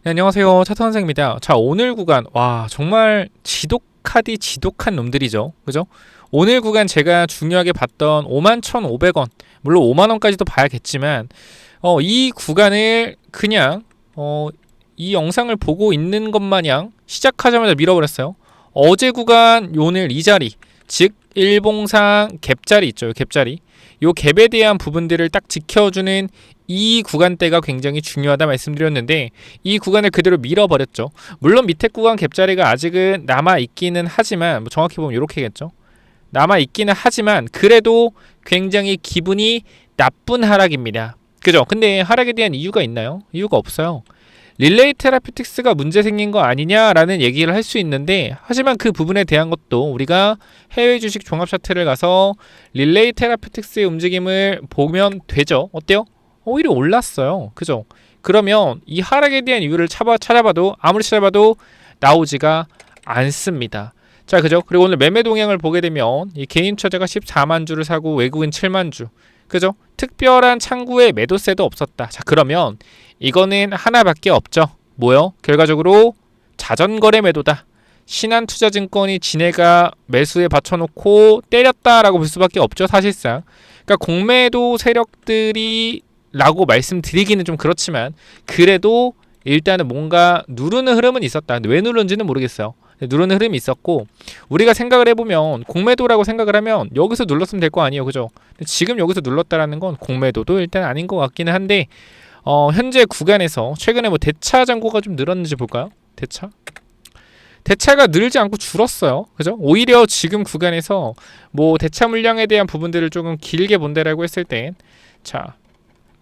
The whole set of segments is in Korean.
네, 안녕하세요. 차트선생입니다. 자, 오늘 구간, 와, 정말 지독한 놈들이죠. 그죠? 오늘 구간 제가 중요하게 봤던 51,500원, 물론 5만원까지도 봐야겠지만, 이 구간을 그냥, 이 영상을 보고 있는 것 마냥 시작하자마자 밀어버렸어요. 어제 구간, 오늘 이 자리, 즉, 일봉상 갭자리 있죠. 갭자리. 요 갭에 대한 부분들을 딱 지켜주는 이 구간대가 굉장히 중요하다 말씀드렸는데 이 구간을 그대로 밀어버렸죠. 물론 밑에 구간 갭자리가 아직은 남아있기는 하지만 정확히 보면 이렇게겠죠. 남아있기는 하지만 그래도 굉장히 기분이 나쁜 하락입니다. 그죠? 근데 하락에 대한 이유가 있나요? 이유가 없어요. 릴레이 테라피틱스가 문제 생긴 거 아니냐라는 얘기를 할 수 있는데 하지만 그 부분에 대한 것도 우리가 해외 주식 종합 차트를 가서 릴레이 테라피틱스의 움직임을 보면 되죠. 어때요? 오히려 올랐어요. 그죠? 그러면 이 하락에 대한 이유를 찾아봐도 아무리 찾아봐도 나오지가 않습니다. 자, 그죠? 그리고 오늘 매매 동향을 보게 되면 이 개인 투자자가 14만 주를 사고 외국인 7만 주. 그죠? 특별한 창구에 매도세도 없었다. 자, 그러면 이거는 하나밖에 없죠. 뭐요? 결과적으로 자전거래 매도다. 신한투자증권이 지네가 매수에 받쳐놓고 때렸다라고 볼 수밖에 없죠. 사실상. 그러니까 공매도 세력들이 라고 말씀드리기는 좀 그렇지만 그래도 일단은 뭔가 누르는 흐름은 있었다. 근데 왜 누르는지는 모르겠어요. 누르는 흐름이 있었고 우리가 생각을 해보면 공매도라고 생각을 하면 여기서 눌렀으면 될 거 아니에요. 그죠? 지금 여기서 눌렀다라는 건 공매도도 일단 아닌 것 같기는 한데 현재 구간에서 최근에 뭐 대차 잔고가 좀 늘었는지 볼까요? 대차가 늘지 않고 줄었어요. 그죠? 오히려 지금 구간에서 뭐 대차 물량에 대한 부분들을 조금 길게 본다라고 했을 땐 자,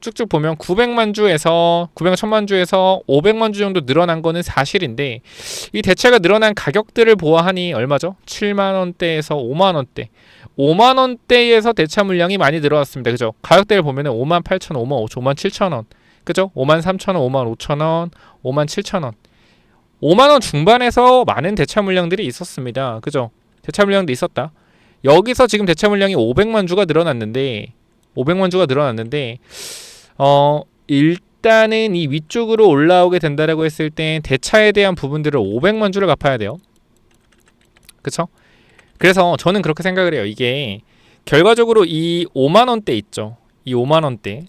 쭉쭉 보면 900만 주에서 1000만 주에서 500만 주 정도 늘어난 거는 사실인데 이 대차가 늘어난 가격들을 보아하니 얼마죠? 7만 원대에서 5만 원대. 5만 원대에서 대차 물량이 많이 늘어났습니다. 그죠? 가격대를 보면은 5만 8천 원, 5만 5천 5만 7천 원. 그죠? 5만 3천 원, 5만 5천 원, 5만 7천 원. 5만 원 중반에서 많은 대차 물량들이 있었습니다. 그죠? 대차 물량도 있었다. 여기서 지금 대차 물량이 500만 주가 늘어났는데 일단은 이 위쪽으로 올라오게 된다라고 했을 땐 대차에 대한 부분들을 500만 주를 갚아야 돼요. 그쵸? 그래서 저는 그렇게 생각을 해요. 이게 결과적으로 이 5만 원대 있죠. 이 5만 원대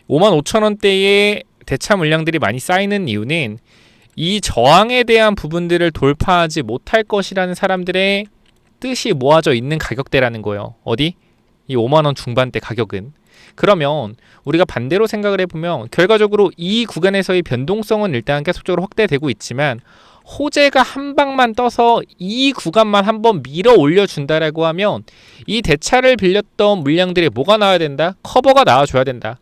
5만 5천 원대의 대차 물량들이 많이 쌓이는 이유는 이 저항에 대한 부분들을 돌파하지 못할 것이라는 사람들의 뜻이 모아져 있는 가격대라는 거예요. 어디? 이 5만 원 중반대 가격은. 그러면 우리가 반대로 생각을 해보면 결과적으로 이 구간에서의 변동성은 일단 계속적으로 확대되고 있지만 호재가 한 방만 떠서 이 구간만 한번 밀어 올려준다라고 하면 이 대차를 빌렸던 물량들이 뭐가 나와야 된다? 커버가 나와줘야 된다.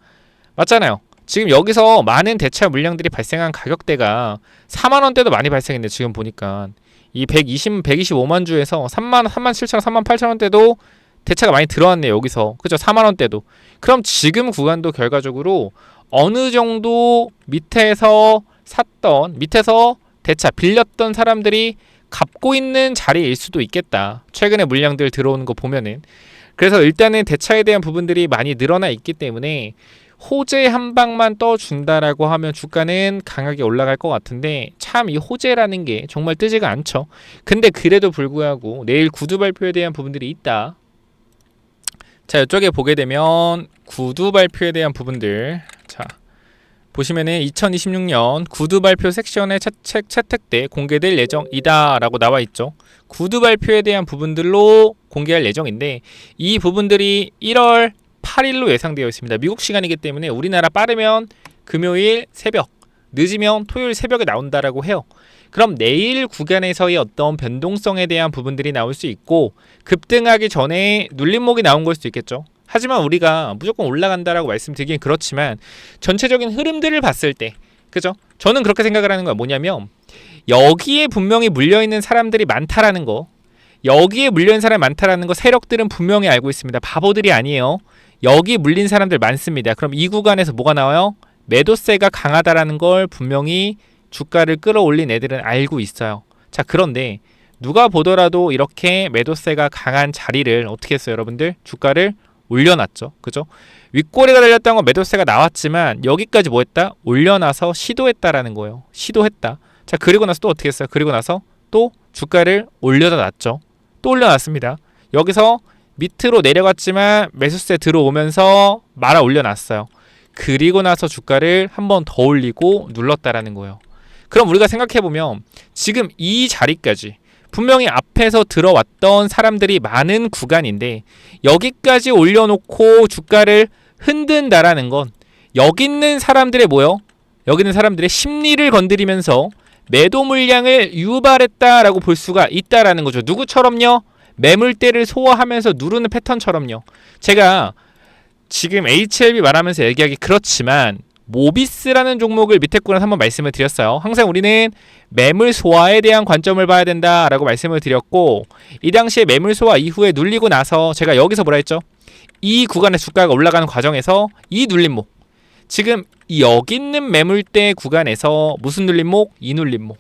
맞잖아요. 지금 여기서 많은 대차 물량들이 발생한 가격대가 4만 원대도 많이 발생했네. 지금 보니까 이 125만 주에서 3만 7천 원, 3만 8천 원대도 대차가 많이 들어왔네요. 여기서. 그죠? 4만 원대도. 그럼 지금 구간도 결과적으로 어느 정도 밑에서 대차 빌렸던 사람들이 갚고 있는 자리일 수도 있겠다. 최근에 물량들 들어오는 거 보면은. 그래서 일단은 대차에 대한 부분들이 많이 늘어나 있기 때문에 호재 한 방만 떠준다라고 하면 주가는 강하게 올라갈 것 같은데 참 이 호재라는 게 정말 뜨지가 않죠. 근데 그래도 불구하고 내일 구두 발표에 대한 부분들이 있다. 자, 이쪽에 보게 되면 구두 발표에 대한 부분들 자 보시면은 2026년 구두 발표 섹션에 채택돼 공개될 예정이다 라고 나와 있죠. 구두 발표에 대한 부분들로 공개할 예정인데 이 부분들이 1월 8일로 예상되어 있습니다. 미국 시간이기 때문에 우리나라 빠르면 금요일 새벽, 늦으면 토요일 새벽에 나온다라고 해요. 그럼 내일 구간에서의 어떤 변동성에 대한 부분들이 나올 수 있고 급등하기 전에 눌림목이 나온 걸 수도 있겠죠. 하지만 우리가 무조건 올라간다라고 말씀드리긴 그렇지만 전체적인 흐름들을 봤을 때 그죠? 저는 그렇게 생각을 하는 거야. 뭐냐면 여기에 분명히 물려있는 사람들이 많다라는 거 여기에 물려있는 사람이 많다라는 거 세력들은 분명히 알고 있습니다. 바보들이 아니에요. 여기 물린 사람들 많습니다. 그럼 이 구간에서 뭐가 나와요? 매도세가 강하다라는 걸 분명히 주가를 끌어올린 애들은 알고 있어요. 자, 그런데 누가 보더라도 이렇게 매도세가 강한 자리를 어떻게 했어요, 여러분들? 주가를 올려놨죠. 그죠? 윗꼬리가 달렸다는 건 매도세가 나왔지만 여기까지 뭐 했다? 올려놔서 시도했다라는 거예요. 시도했다. 자, 그리고 나서 또 어떻게 했어요? 그리고 나서 또 주가를 올려다 놨죠. 또 올려놨습니다. 여기서 밑으로 내려갔지만 매수세 들어오면서 말아 올려놨어요. 그리고 나서 주가를 한 번 더 올리고 눌렀다라는 거예요. 그럼 우리가 생각해보면 지금 이 자리까지 분명히 앞에서 들어왔던 사람들이 많은 구간인데 여기까지 올려놓고 주가를 흔든다라는 건 여기 있는 사람들의 뭐요? 여기 있는 사람들의 심리를 건드리면서 매도 물량을 유발했다라고 볼 수가 있다라는 거죠. 누구처럼요? 매물대를 소화하면서 누르는 패턴처럼요. 제가 지금 HLB 말하면서 얘기하기 그렇지만 모비스라는 종목을 밑에 구간에서 한번 말씀을 드렸어요. 항상 우리는 매물 소화에 대한 관점을 봐야 된다라고 말씀을 드렸고 이 당시에 매물 소화 이후에 눌리고 나서 제가 여기서 뭐라 했죠? 이 구간에 주가가 올라가는 과정에서 이 눌림목 지금 여기 있는 매물대 구간에서 무슨 눌림목? 이 눌림목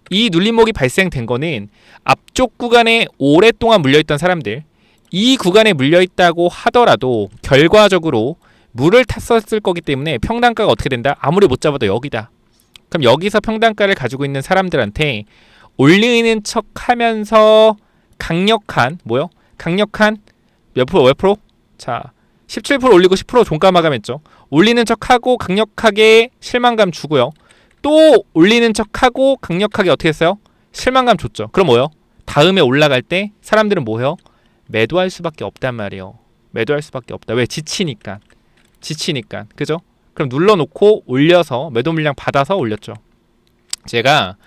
이 눌림목이 발생된 거는 앞쪽 구간에 오랫동안 물려있던 사람들 이 구간에 물려있다고 하더라도 결과적으로 물을 탔었을 거기 때문에 평단가가 어떻게 된다? 아무리 못 잡아도 여기다. 그럼 여기서 평단가를 가지고 있는 사람들한테 올리는 척 하면서 강력한 뭐요? 강력한 몇 프로? 몇 프로? 자, 17% 올리고 10% 종가 마감했죠. 올리는 척하고 강력하게 실망감 주고요. 또 올리는 척하고 강력하게 어떻게 했어요? 실망감 줬죠. 그럼 뭐요? 다음에 올라갈 때 사람들은 뭐예요? 매도할 수밖에 없단 말이에요. 매도할 수밖에 없다. 왜? 지치니까. 그죠? 그럼 눌러놓고 올려서 매도 물량 받아서 올렸죠. 제가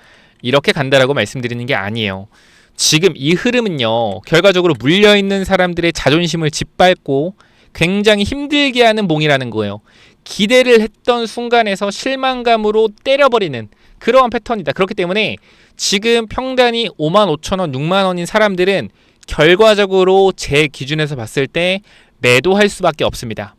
이렇게 간다라고 말씀드리는 게 아니에요. 지금 이 흐름은요. 결과적으로 물려있는 사람들의 자존심을 짓밟고 굉장히 힘들게 하는 봉이라는 거예요. 기대를 했던 순간에서 실망감으로 때려버리는 그러한 패턴이다. 그렇기 때문에 지금 평단이 55,000원, 6만원인 사람들은 결과적으로 제 기준에서 봤을 때 매도할 수밖에 없습니다.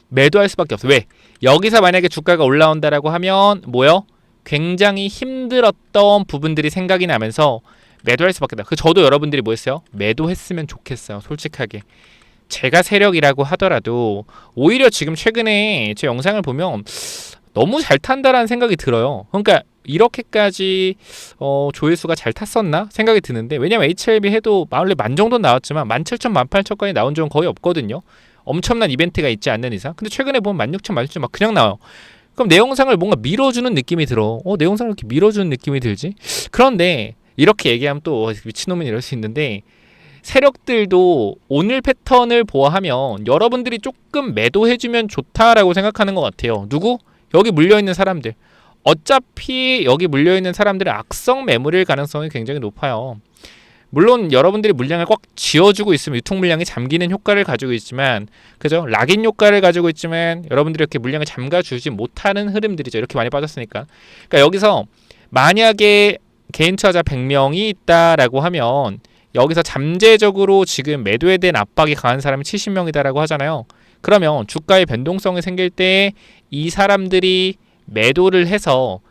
매도할 수밖에 없어요. 왜? 여기서 만약에 주가가 올라온다라고 하면 뭐요? 굉장히 힘들었던 부분들이 생각이 나면서 매도할 수밖에 없다. 저도 여러분들이 뭐 했어요? 매도했으면 좋겠어요. 솔직하게. 제가 세력이라고 하더라도 오히려 지금 최근에 제 영상을 보면 너무 잘 탄다라는 생각이 들어요. 그러니까 이렇게까지 조회수가 잘 탔었나 생각이 드는데 왜냐면 HLB 해도 원래 만 정도 나왔지만 17,000, 18,000까지 나온 적은 거의 없거든요. 엄청난 이벤트가 있지 않는 이상. 근데 최근에 보면 16,000, 17,000 막 그냥 나와요. 그럼 내 영상을 뭔가 밀어주는 느낌이 들어. 내 영상을 이렇게 밀어주는 느낌이 들지? 그런데 이렇게 얘기하면 또 미친놈은 이럴 수 있는데 세력들도 오늘 패턴을 보아하면 여러분들이 조금 매도해주면 좋다라고 생각하는 것 같아요. 누구? 여기 물려있는 사람들. 어차피 여기 물려있는 사람들의 악성 매물일 가능성이 굉장히 높아요. 물론 여러분들이 물량을 꽉 쥐어주고 있으면 유통 물량이 잠기는 효과를 가지고 있지만 그죠? 락인 효과를 가지고 있지만 여러분들이 이렇게 물량을 잠가주지 못하는 흐름들이죠. 이렇게 많이 빠졌으니까. 그러니까 여기서 만약에 개인 투자자 100명이 있다라고 하면 여기서 잠재적으로 지금 매도에 대한 압박이 강한 사람이 70명이다라고 하잖아요. 그러면 주가의 변동성이 생길 때 이 사람들이 매도를 해서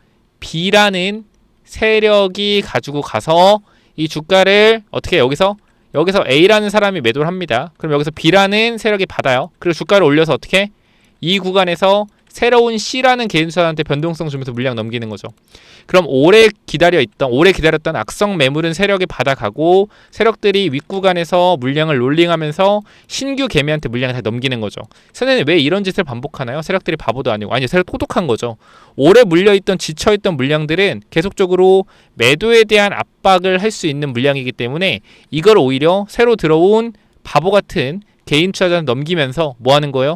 B라는 세력이 가지고 가서 이 주가를 어떻게 여기서 A라는 사람이 매도를 합니다. 그럼 여기서 B라는 세력이 받아요. 그리고 주가를 올려서 어떻게 이 구간에서 새로운 C라는 개인 투자자한테 변동성 주면서 물량 넘기는 거죠. 그럼 오래 기다렸던 악성 매물은 세력이 받아가고 세력들이 윗구간에서 물량을 롤링하면서 신규 개미한테 물량을 다 넘기는 거죠. 세력은 왜 이런 짓을 반복하나요? 세력들이 바보도 아니고 세력 똑똑한 거죠. 오래 물려있던 지쳐있던 물량들은 계속적으로 매도에 대한 압박을 할 수 있는 물량이기 때문에 이걸 오히려 새로 들어온 바보 같은 개인 투자자는 넘기면서 뭐 하는 거예요?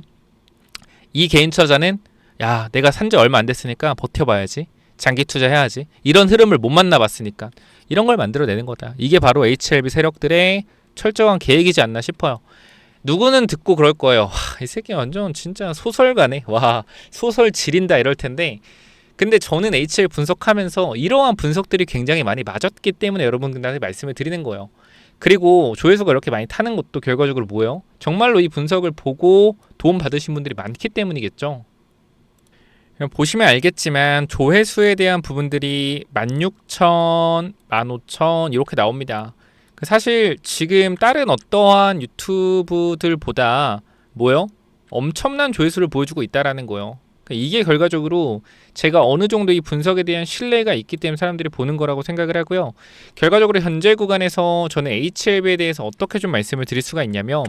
이 개인 투자자는 야 내가 산지 얼마 안 됐으니까 버텨봐야지. 장기 투자해야지. 이런 흐름을 못 만나봤으니까 이런 걸 만들어내는 거다. 이게 바로 HLB 세력들의 철저한 계획이지 않나 싶어요. 누구는 듣고 그럴 거예요. 와, 이 새끼 완전 진짜 소설가네. 와, 소설 지린다 이럴 텐데 근데 저는 HL 분석하면서 이러한 분석들이 굉장히 많이 맞았기 때문에 여러분들한테 말씀을 드리는 거예요. 그리고 조회수가 이렇게 많이 타는 것도 결과적으로 뭐예요? 정말로 이 분석을 보고 도움 받으신 분들이 많기 때문이겠죠. 보시면 알겠지만 조회수에 대한 부분들이 16,000, 15,000 이렇게 나옵니다. 사실 지금 다른 어떠한 유튜브들보다 뭐요? 엄청난 조회수를 보여주고 있다라는 거예요. 그러니까 이게 결과적으로 제가 어느 정도 이 분석에 대한 신뢰가 있기 때문에 사람들이 보는 거라고 생각을 하고요. 결과적으로 현재 구간에서 저는 HLB에 대해서 어떻게 좀 말씀을 드릴 수가 있냐면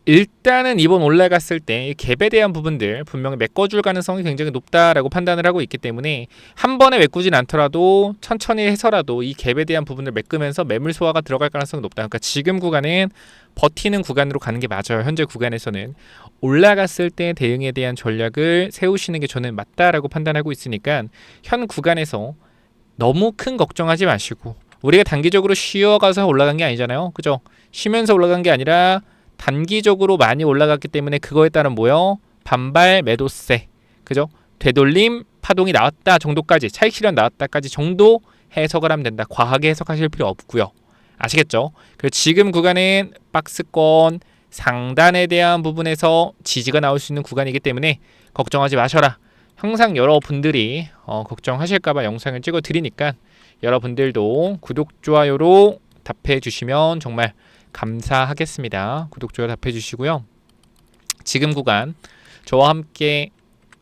일단은 이번 올라갔을 때 갭에 대한 부분들 분명히 메꿔줄 가능성이 굉장히 높다라고 판단을 하고 있기 때문에 한 번에 메꾸진 않더라도 천천히 해서라도 이 갭에 대한 부분을 메꾸면서 매물 소화가 들어갈 가능성이 높다. 그러니까 지금 구간은 버티는 구간으로 가는 게 맞아요. 현재 구간에서는 올라갔을 때 대응에 대한 전략을 세우시는 게 저는 맞다라고 판단하고 있으니까 현 구간에서 너무 큰 걱정하지 마시고, 우리가 단기적으로 쉬어가서 올라간 게 아니잖아요. 그죠? 쉬면서 올라간 게 아니라 단기적으로 많이 올라갔기 때문에 그거에 따른 뭐요? 반발 매도세, 그죠? 되돌림 파동이 나왔다 정도까지, 차익 실현 나왔다까지 정도 해석을 하면 된다. 과하게 해석하실 필요 없고요. 아시겠죠? 그리고 지금 구간은 박스권 상단에 대한 부분에서 지지가 나올 수 있는 구간이기 때문에 걱정하지 마셔라. 항상 여러분들이 걱정하실까봐 영상을 찍어 드리니까 여러분들도 구독, 좋아요로 답해 주시면 정말 감사하겠습니다. 구독, 좋아요 답해 주시고요. 지금 구간 저와 함께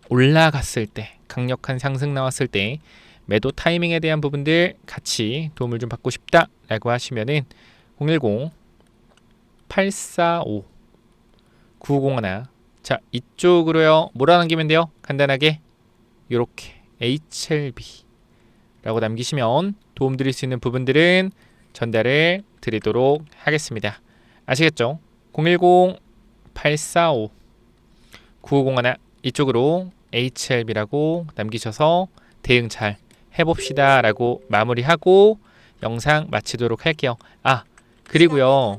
올라갔을 때, 강력한 상승 나왔을 때 매도 타이밍에 대한 부분들 같이 도움을 좀 받고 싶다라고 하시면은 010-845-9501, 자 이쪽으로요 몰아넘기면 돼요. 간단하게 요렇게 HLB라고 남기시면 도움 드릴 수 있는 부분들은 전달을 드리도록 하겠습니다. 아시겠죠? 010-845-9501 이쪽으로 HLB라고 남기셔서 대응 잘 해봅시다 라고 마무리하고 영상 마치도록 할게요. 그리고요,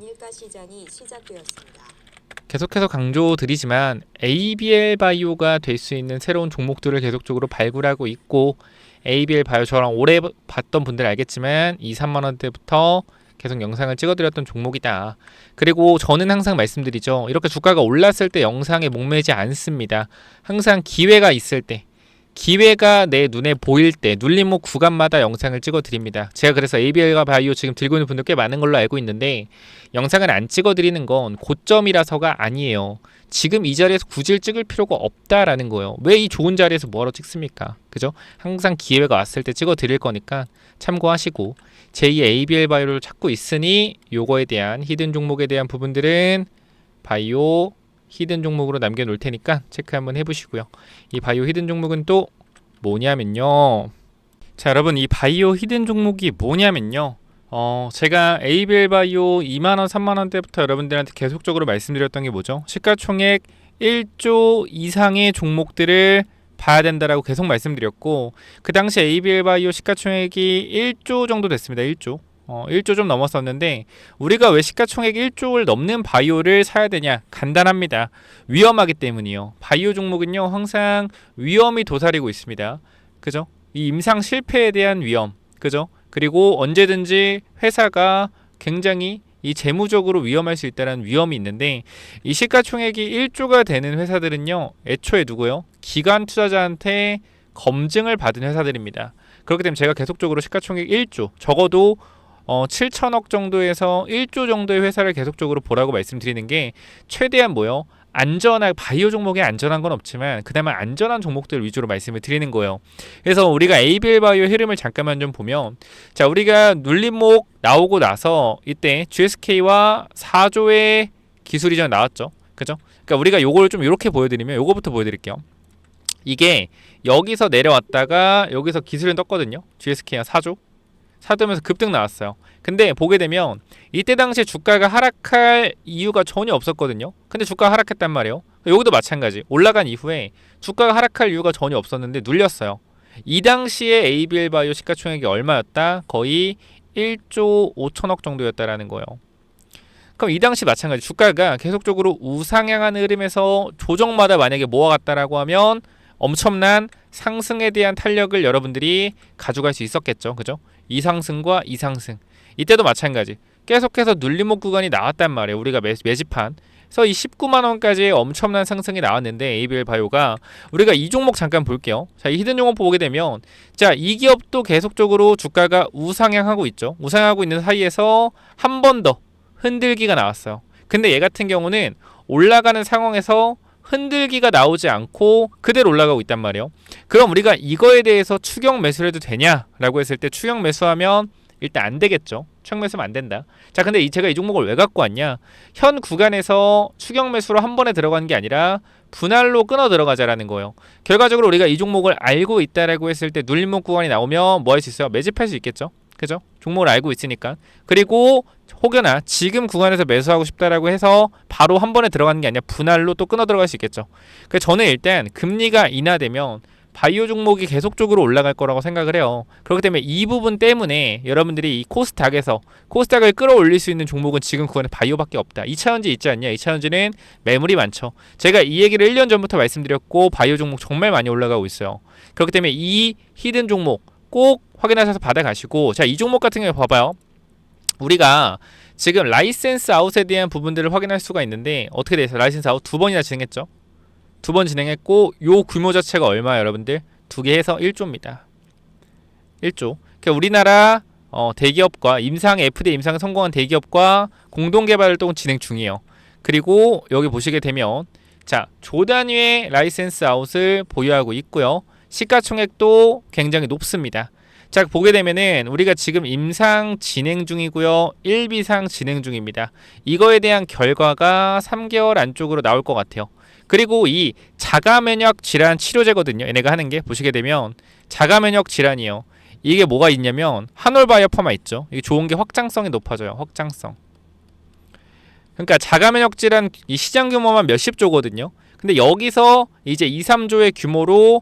계속해서 강조드리지만 ABL 바이오가 될 수 있는 새로운 종목들을 계속적으로 발굴하고 있고, ABL 바이오 저랑 오래 봤던 분들 알겠지만 2-3만원대부터 계속 영상을 찍어드렸던 종목이다. 그리고 저는 항상 말씀드리죠. 이렇게 주가가 올랐을 때 영상에 목매지 않습니다. 항상 기회가 있을 때, 기회가 내 눈에 보일 때 눌림목 구간마다 영상을 찍어드립니다. 제가 그래서 ABL과 바이오 지금 들고 있는 분들 꽤 많은 걸로 알고 있는데 영상을 안 찍어드리는 건 고점이라서가 아니에요. 지금 이 자리에서 굳이 찍을 필요가 없다라는 거예요. 왜 이 좋은 자리에서 뭐하러 찍습니까? 그죠? 항상 기회가 왔을 때 찍어드릴 거니까 참고하시고, 제2의 ABL 바이오를 찾고 있으니 요거에 대한 히든 종목에 대한 부분들은 바이오 히든 종목으로 남겨놓을 테니까 체크 한번 해보시고요. 이 바이오 히든 종목은 또 뭐냐면요, 자 여러분, 이 바이오 히든 종목이 뭐냐면요, 제가 ABL 바이오 2만원 3만원대부터 여러분들한테 계속적으로 말씀드렸던 게 뭐죠? 시가총액 1조 이상의 종목들을 봐야 된다라고 계속 말씀드렸고, 그 당시 ABL 바이오 시가총액이 1조 정도 됐습니다. 1조 1조 좀 넘었었는데, 우리가 왜 시가총액 1조를 넘는 바이오를 사야 되냐? 간단합니다. 위험하기 때문이요. 바이오 종목은요 항상 위험이 도사리고 있습니다. 그죠? 이 임상 실패에 대한 위험, 그죠? 그리고 언제든지 회사가 굉장히 이 재무적으로 위험할 수 있다는 위험이 있는데, 이 시가총액이 1조가 되는 회사들은요 애초에 누구요? 기관 투자자한테 검증을 받은 회사들입니다. 그렇기 때문에 제가 계속적으로 시가총액 1조, 적어도 7천억 정도에서 1조 정도의 회사를 계속적으로 보라고 말씀드리는 게, 최대한 뭐요? 안전한, 바이오 종목에 안전한 건 없지만 그나마 안전한 종목들 위주로 말씀을 드리는 거예요. 그래서 우리가 ABL 바이오 흐름을 잠깐만 좀 보면, 자 우리가 눌림목 나오고 나서 이때 GSK와 4조의 기술 이전 나왔죠. 그죠? 그러니까 우리가 요걸 좀 이렇게 보여드리면, 요거부터 보여드릴게요. 이게 여기서 내려왔다가 여기서 기술을 떴거든요. GSK가 4조 사두면서 급등 나왔어요. 근데 보게 되면 이때 당시에 주가가 하락할 이유가 전혀 없었거든요. 근데 주가가 하락했단 말이에요. 여기도 마찬가지. 올라간 이후에 주가가 하락할 이유가 전혀 없었는데 눌렸어요. 이 당시에 ABL 바이오 시가총액이 얼마였다? 거의 1조 5천억 정도였다라는 거예요. 그럼 이 당시 마찬가지. 주가가 계속적으로 우상향하는 흐름에서 조정마다 만약에 모아갔다라고 하면 엄청난 상승에 대한 탄력을 여러분들이 가져갈 수 있었겠죠. 그죠? 이상승과 이상승. 이때도 마찬가지. 계속해서 눌림목 구간이 나왔단 말이에요. 우리가 매집한. 그래서 이 19만원까지의 엄청난 상승이 나왔는데, ABL 바이오가, 우리가 이 종목 잠깐 볼게요. 자, 이 히든 종목 보게 되면, 자, 이 기업도 계속적으로 주가가 우상향하고 있죠. 우상향하고 있는 사이에서 한 번 더 흔들기가 나왔어요. 근데 얘 같은 경우는 올라가는 상황에서 흔들기가 나오지 않고 그대로 올라가고 있단 말이에요. 그럼 우리가 이거에 대해서 추격 매수를 해도 되냐라고 했을 때 추격 매수하면 일단 안 되겠죠. 추격 매수하면 안 된다. 자, 근데 제가 이 종목을 왜 갖고 왔냐? 현 구간에서 추격 매수로 한 번에 들어가는 게 아니라 분할로 끊어 들어가자라는 거예요. 결과적으로 우리가 이 종목을 알고 있다라고 했을 때 눌림목 구간이 나오면 뭐 할 수 있어요? 매집할 수 있겠죠. 그죠? 종목을 알고 있으니까. 그리고 혹여나 지금 구간에서 매수하고 싶다라고 해서 바로 한 번에 들어가는 게 아니라 분할로 또 끊어 들어갈 수 있겠죠. 그래서 저는 일단 금리가 인하되면 바이오 종목이 계속적으로 올라갈 거라고 생각을 해요. 그렇기 때문에 이 부분 때문에 여러분들이 이 코스닥을 끌어올릴 수 있는 종목은 지금 구간에 바이오밖에 없다. 2차전지 있지 않냐? 2차전지는 매물이 많죠. 제가 이 얘기를 1년 전부터 말씀드렸고 바이오 종목 정말 많이 올라가고 있어요. 그렇기 때문에 이 히든 종목 꼭 확인하셔서 받아가시고, 자, 이 종목 같은 경우에 봐봐요. 우리가 지금 라이센스 아웃에 대한 부분들을 확인할 수가 있는데 어떻게 돼 있어요? 라이센스 아웃 2번이나 진행했죠. 2번 진행했고 요 규모 자체가 얼마예요, 여러분들? 2개 해서 1조입니다. 1조. 그러니까 우리나라 대기업과 FDA 임상 성공한 대기업과 공동 개발 활동 진행 중이에요. 그리고 여기 보시게 되면 자, 조 단위의 라이센스 아웃을 보유하고 있고요. 시가총액도 굉장히 높습니다. 자, 보게 되면은 우리가 지금 임상 진행 중이고요. 1비상 진행 중입니다. 이거에 대한 결과가 3개월 안쪽으로 나올 것 같아요. 그리고 이 자가면역 질환 치료제거든요. 얘네가 하는 게 보시게 되면 자가면역 질환이에요. 이게 뭐가 있냐면 한올바이오파마 있죠. 이게 좋은 게 확장성이 높아져요. 확장성. 그러니까 자가면역 질환 이 시장 규모만 몇십 조거든요. 근데 여기서 이제 2, 3조의 규모로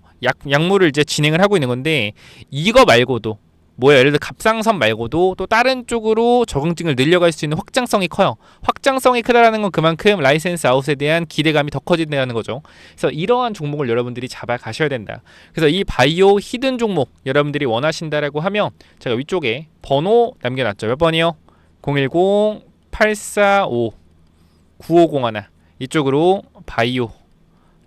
약물을 이제 진행을 하고 있는 건데 이거 말고도 예를 들어 갑상선 말고도 또 다른 쪽으로 적응증을 늘려갈 수 있는 확장성이 커요. 확장성이 크다라는 건 그만큼 라이센스 아웃에 대한 기대감이 더 커진다는 거죠. 그래서 이러한 종목을 여러분들이 잡아 가셔야 된다. 그래서 이 바이오 히든 종목 여러분들이 원하신다라고 하면 제가 위쪽에 번호 남겨놨죠. 몇 번이요? 010-845-9501 이쪽으로 바이오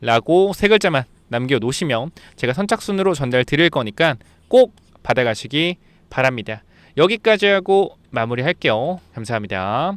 라고 세 글자만 남겨놓으시면 제가 선착순으로 전달 드릴 거니까 꼭 받아가시기 바랍니다. 여기까지 하고 마무리할게요. 감사합니다.